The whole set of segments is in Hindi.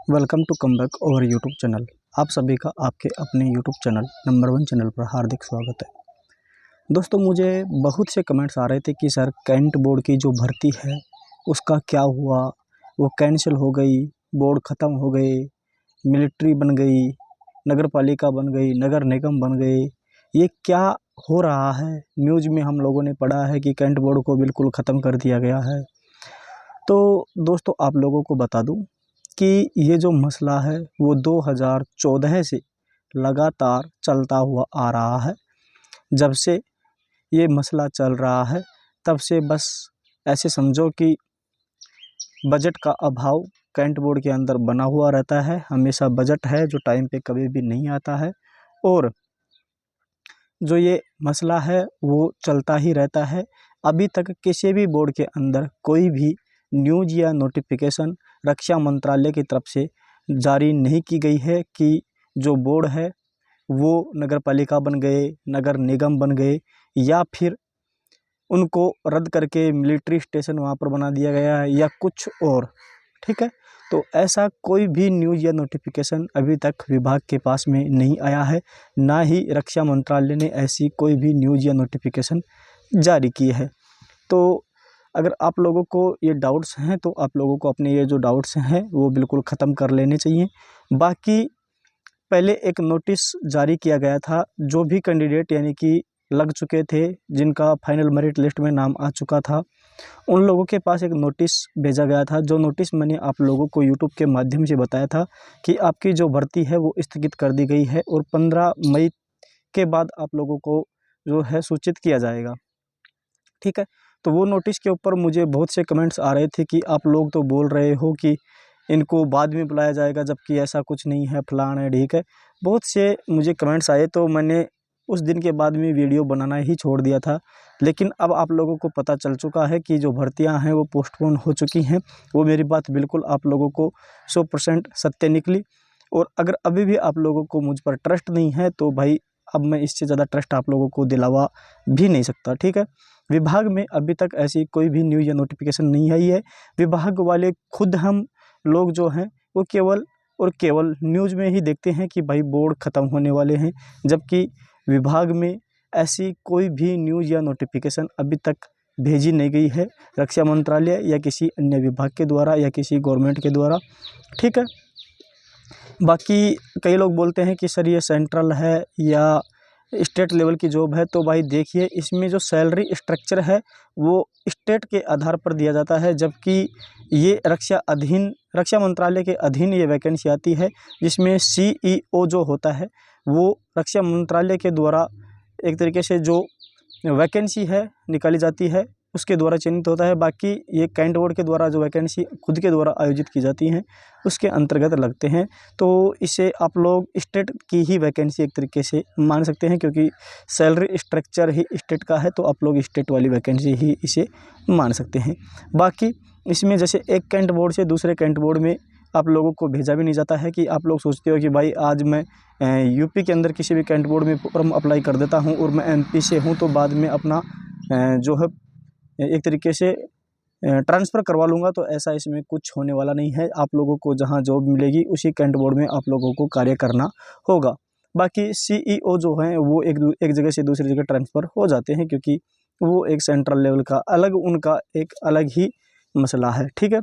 Welcome to come back over YouTube channel. आप सभी का आपके अपने यूट्यूब चैनल नंबर 1 चैनल पर हार्दिक स्वागत है। दोस्तों, मुझे बहुत से कमेंट्स आ रहे थे कि सर कैंट बोर्ड की जो भर्ती है उसका क्या हुआ, वो कैंसिल हो गई, बोर्ड ख़त्म हो गए, मिलिट्री बन गई, नगर पालिका बन गई, नगर निगम बन गए, ये क्या हो रहा है। न्यूज़ में हम लोगों ने पढ़ा है कि कैंट बोर्ड को बिल्कुल ख़त्म कर दिया गया है। तो दोस्तों, आप लोगों को बता दूं कि ये जो मसला है वो 2014 से लगातार चलता हुआ आ रहा है। जब से ये मसला चल रहा है तब से बस ऐसे समझो कि बजट का अभाव कैंट बोर्ड के अंदर बना हुआ रहता है। हमेशा बजट है जो टाइम पे कभी भी नहीं आता है और जो ये मसला है वो चलता ही रहता है। अभी तक किसी भी बोर्ड के अंदर कोई भी न्यूज़ या नोटिफिकेशन रक्षा मंत्रालय की तरफ से जारी नहीं की गई है कि जो बोर्ड है वो नगर पालिका बन गए, नगर निगम बन गए या फिर उनको रद्द करके मिलिट्री स्टेशन वहाँ पर बना दिया गया है या कुछ और। ठीक है, तो ऐसा कोई भी न्यूज़ या नोटिफिकेशन अभी तक विभाग के पास में नहीं आया है, ना ही रक्षा मंत्रालय ने ऐसी कोई भी न्यूज़ या नोटिफिकेशन जारी की है। तो अगर आप लोगों को ये डाउट्स हैं तो आप लोगों को अपने ये जो डाउट्स हैं वो बिल्कुल ख़त्म कर लेने चाहिए। बाकी पहले एक नोटिस जारी किया गया था, जो भी कैंडिडेट यानी कि लग चुके थे, जिनका फाइनल मेरिट लिस्ट में नाम आ चुका था, उन लोगों के पास एक नोटिस भेजा गया था। जो नोटिस मैंने आप लोगों को यूट्यूब के माध्यम से बताया था कि आपकी जो भर्ती है वो स्थगित कर दी गई है और 15 मई के बाद आप लोगों को जो है सूचित किया जाएगा। ठीक है, तो वो नोटिस के ऊपर मुझे बहुत से कमेंट्स आ रहे थे कि आप लोग तो बोल रहे हो कि इनको बाद में बुलाया जाएगा, जबकि ऐसा कुछ नहीं है, फलाना है, ठीक है। बहुत से मुझे कमेंट्स आए तो मैंने उस दिन के बाद में वीडियो बनाना ही छोड़ दिया था। लेकिन अब आप लोगों को पता चल चुका है कि जो भर्तियां हैं वो पोस्टपोन हो चुकी हैं। वो मेरी बात बिल्कुल आप लोगों को 100% सत्य निकली। और अगर अभी भी आप लोगों को मुझ पर ट्रस्ट नहीं है तो भाई अब मैं इससे ज़्यादा ट्रस्ट आप लोगों को दिलावा भी नहीं सकता। ठीक है, विभाग में अभी तक ऐसी कोई भी न्यूज़ या नोटिफिकेशन नहीं आई है। विभाग वाले खुद हम लोग जो हैं वो केवल और केवल न्यूज़ में ही देखते हैं कि भाई बोर्ड ख़त्म होने वाले हैं, जबकि विभाग में ऐसी कोई भी न्यूज़ या नोटिफिकेशन अभी तक भेजी नहीं गई है रक्षा मंत्रालय या किसी अन्य विभाग के द्वारा या किसी गवर्नमेंट के द्वारा। ठीक है, बाकी कई लोग बोलते हैं कि सर ये सेंट्रल है या स्टेट लेवल की जॉब है। तो भाई देखिए, इसमें जो सैलरी स्ट्रक्चर है वो स्टेट के आधार पर दिया जाता है, जबकि ये रक्षा मंत्रालय के अधीन ये वैकेंसी आती है, जिसमें CEO जो होता है वो रक्षा मंत्रालय के द्वारा एक तरीके से जो वैकेंसी है निकाली जाती है उसके द्वारा चयनित होता है। बाकी ये कैंट बोर्ड के द्वारा जो वैकेंसी खुद के द्वारा आयोजित की जाती हैं उसके अंतर्गत लगते हैं। तो इसे आप लोग स्टेट की ही वैकेंसी एक तरीके से मान सकते हैं, क्योंकि सैलरी स्ट्रक्चर ही स्टेट का है तो आप लोग स्टेट वाली वैकेंसी ही इसे मान सकते हैं। बाकी इसमें जैसे एक कैंट बोर्ड से दूसरे कैंट बोर्ड में आप लोगों को भेजा भी नहीं जाता है कि आप लोग सोचते हो कि भाई आज मैं यूपी के अंदर किसी भी कैंट बोर्ड में फॉर्म अप्लाई कर देता हूँ और मैं MP से हूँ तो बाद में अपना जो है एक तरीके से ट्रांसफ़र करवा लूँगा। तो ऐसा इसमें कुछ होने वाला नहीं है। आप लोगों को जहाँ जॉब मिलेगी उसी कैंट बोर्ड में आप लोगों को कार्य करना होगा। बाकी CEO जो हैं वो एक जगह से दूसरी जगह ट्रांसफ़र हो जाते हैं, क्योंकि वो एक सेंट्रल लेवल का अलग उनका एक अलग ही मसला है। ठीक है,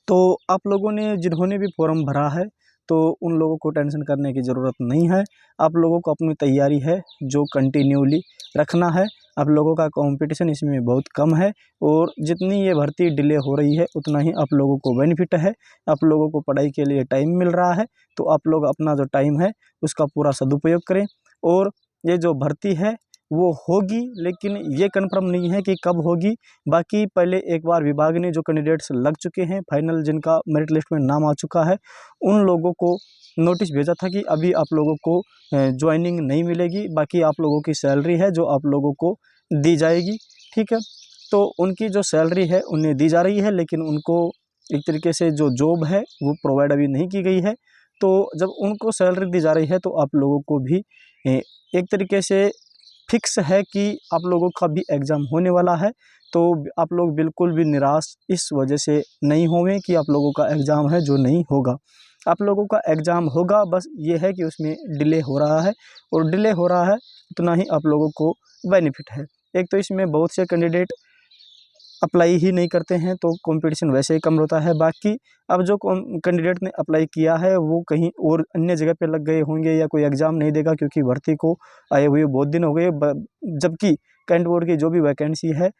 तो आप लोगों ने जिन्होंने भी फॉर्म भरा है तो उन लोगों को टेंशन करने की ज़रूरत नहीं है। आप लोगों को अपनी तैयारी है जो कंटिन्यूली रखना है। आप लोगों का कंपटीशन इसमें बहुत कम है और जितनी ये भर्ती डिले हो रही है उतना ही आप लोगों को बेनिफिट है। आप लोगों को पढ़ाई के लिए टाइम मिल रहा है, तो आप लोग अपना जो टाइम है उसका पूरा सदुपयोग करें। और ये जो भर्ती है वो होगी, लेकिन ये कन्फर्म नहीं है कि कब होगी। बाकी पहले एक बार विभाग ने जो कैंडिडेट्स लग चुके हैं फाइनल, जिनका मेरिट लिस्ट में नाम आ चुका है, उन लोगों को नोटिस भेजा था कि अभी आप लोगों को ज्वाइनिंग नहीं मिलेगी, बाकी आप लोगों की सैलरी है जो आप लोगों को दी जाएगी। ठीक है, तो उनकी जो सैलरी है उन्हें दी जा रही है, लेकिन उनको एक तरीके से जो जॉब है वो प्रोवाइड अभी नहीं की गई है। तो जब उनको सैलरी दी जा रही है तो आप लोगों को भी एक तरीके से फिक्स है कि आप लोगों का भी एग्ज़ाम होने वाला है। तो आप लोग बिल्कुल भी निराश इस वजह से नहीं होवें कि आप लोगों का एग्ज़ाम है जो नहीं होगा। आप लोगों का एग्ज़ाम होगा, बस ये है कि उसमें डिले हो रहा है, और डिले हो रहा है उतना ही आप लोगों को बेनिफिट है। एक तो इसमें बहुत से कैंडिडेट अप्लाई ही नहीं करते हैं, तो कंपटीशन वैसे ही कम होता है। बाकी अब जो कैंडिडेट ने अप्लाई किया है वो कहीं और अन्य जगह पे लग गए होंगे या कोई एग्ज़ाम नहीं देगा, क्योंकि भर्ती को आए हुए बहुत दिन हो गए। जबकि कैंट बोर्ड की जो भी वैकेंसी है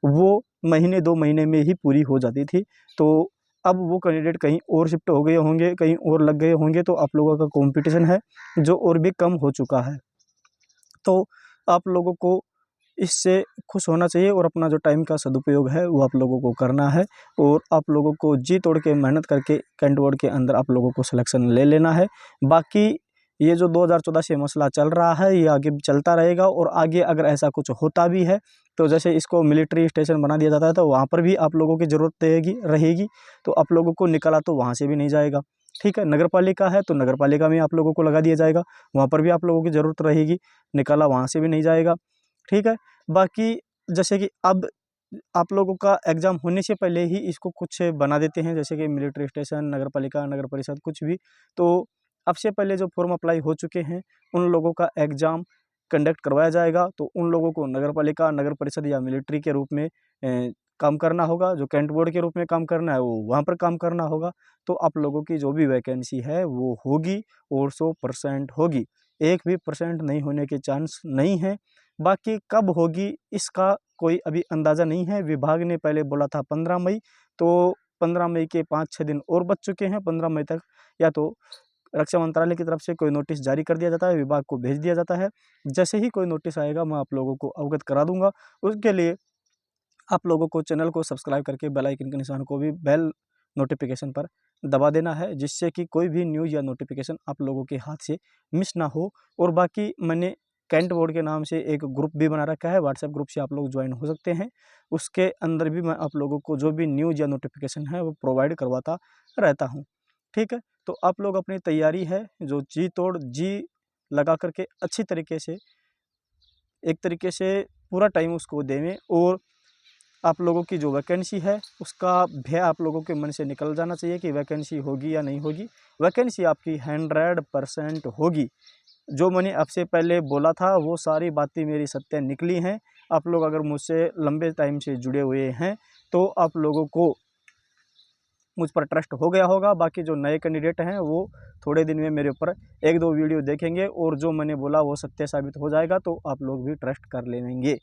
वो महीने 2 महीने में ही पूरी हो जाती थी। तो अब वो कैंडिडेट कहीं और शिफ्ट हो गए होंगे, कहीं और लग गए होंगे, तो आप लोगों का कंपटीशन है जो और भी कम हो चुका है। तो आप लोगों को इससे खुश होना चाहिए, और अपना जो टाइम का सदुपयोग है वो आप लोगों को करना है, और आप लोगों को जी तोड़ के मेहनत करके कैंट बोर्ड के अंदर आप लोगों को सिलेक्शन ले लेना है। बाकी ये जो 2014 से मसला चल रहा है ये आगे भी चलता रहेगा, और आगे अगर ऐसा कुछ होता भी है तो जैसे इसको मिलिट्री स्टेशन बना दिया जाता है तो वहाँ पर भी आप लोगों की ज़रूरत रहेगी, तो आप लोगों को निकाला तो वहाँ से भी नहीं जाएगा। ठीक है, नगर पालिका है तो नगर पालिका में आप लोगों को लगा दिया जाएगा, वहाँ पर भी आप लोगों की ज़रूरत रहेगी, निकाला वहाँ से भी नहीं जाएगा। ठीक है। बाकी जैसे कि अब आप लोगों का एग्ज़ाम होने से पहले ही इसको कुछ बना देते हैं, जैसे कि मिलिट्री स्टेशन, नगर पालिका, नगर परिषद, कुछ भी। तो अब से पहले जो फॉर्म अप्लाई हो चुके हैं उन लोगों का एग्ज़ाम कंडक्ट करवाया जाएगा, तो उन लोगों को नगर पालिका, नगर परिषद या मिलिट्री के रूप में काम करना होगा। जो कैंट बोर्ड के रूप में काम करना है वो वहाँ पर काम करना होगा। तो आप लोगों की जो भी वैकेंसी है वो होगी, और 100% होगी, 1 भी परसेंट नहीं होने के चांस नहीं है। बाकी कब होगी इसका कोई अभी अंदाज़ा नहीं है। विभाग ने पहले बोला था 15 मई, तो 15 मई के 5-6 दिन और बच चुके हैं। 15 मई तक या तो रक्षा मंत्रालय की तरफ से कोई नोटिस जारी कर दिया जाता है, विभाग को भेज दिया जाता है। जैसे ही कोई नोटिस आएगा मैं आप लोगों को अवगत करा दूँगा। उसके लिए आप लोगों को चैनल को सब्सक्राइब करके बेल आइकन के निशान को भी बेल नोटिफिकेशन पर दबा देना है, जिससे कि कोई भी न्यूज़ या नोटिफिकेशन आप लोगों के हाथ से मिस ना हो। और बाकी मैंने कैंट बोर्ड के नाम से एक ग्रुप भी बना रखा है, व्हाट्सएप ग्रुप से आप लोग ज्वाइन हो सकते हैं। उसके अंदर भी मैं आप लोगों को जो भी न्यूज़ या नोटिफिकेशन है वो प्रोवाइड करवाता रहता हूँ। ठीक है, तो आप लोग अपनी तैयारी है जो जी तोड़ जी लगा करके अच्छी तरीके से, एक तरीके से पूरा टाइम उसको देवें, और आप लोगों की जो वैकेंसी है उसका भय आप लोगों के मन से निकल जाना चाहिए कि वैकेंसी होगी या नहीं होगी। वैकेंसी आपकी 100% होगी। जो मैंने आपसे पहले बोला था वो सारी बातें मेरी सत्य निकली हैं। आप लोग अगर मुझसे लंबे टाइम से जुड़े हुए हैं तो आप लोगों को मुझ पर ट्रस्ट हो गया होगा। बाकी जो नए कैंडिडेट हैं वो थोड़े दिन में मेरे ऊपर 1-2 वीडियो देखेंगे, और जो मैंने बोला वो सत्य साबित हो जाएगा, तो आप लोग भी ट्रस्ट कर लेंगे।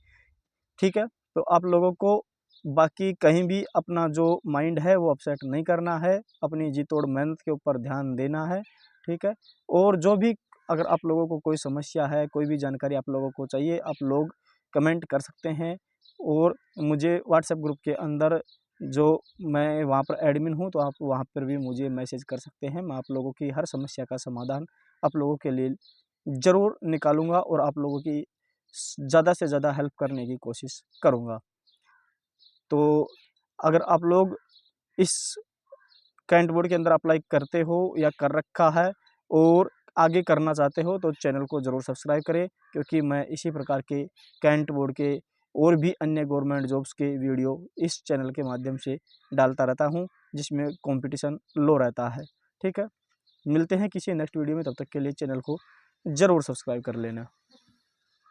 ठीक है? तो आप लोगों को बाकी कहीं भी अपना जो माइंड है वो अपसेट नहीं करना है, अपनी जी तोड़ मेहनत के ऊपर ध्यान देना है। ठीक है? और जो भी अगर आप लोगों को कोई समस्या है, कोई भी जानकारी आप लोगों को चाहिए, आप लोग कमेंट कर सकते हैं, और मुझे व्हाट्सएप ग्रुप के अंदर जो मैं वहाँ पर एडमिन हूँ, तो आप वहाँ पर भी मुझे मैसेज कर सकते हैं। मैं आप लोगों की हर समस्या का समाधान आप लोगों के लिए ज़रूर निकालूँगा, और आप लोगों की ज़्यादा से ज़्यादा हेल्प करने की कोशिश करूँगा। तो अगर आप लोग इस कैंट बोर्ड के अंदर अप्लाई करते हो या कर रखा है और आगे करना चाहते हो तो चैनल को ज़रूर सब्सक्राइब करें, क्योंकि मैं इसी प्रकार के कैंट बोर्ड के और भी अन्य गवर्नमेंट जॉब्स के वीडियो इस चैनल के माध्यम से डालता रहता हूं, जिसमें कंपटीशन लो रहता है। ठीक है, मिलते हैं किसी नेक्स्ट वीडियो में, तब तक के लिए चैनल को ज़रूर सब्सक्राइब कर लेना।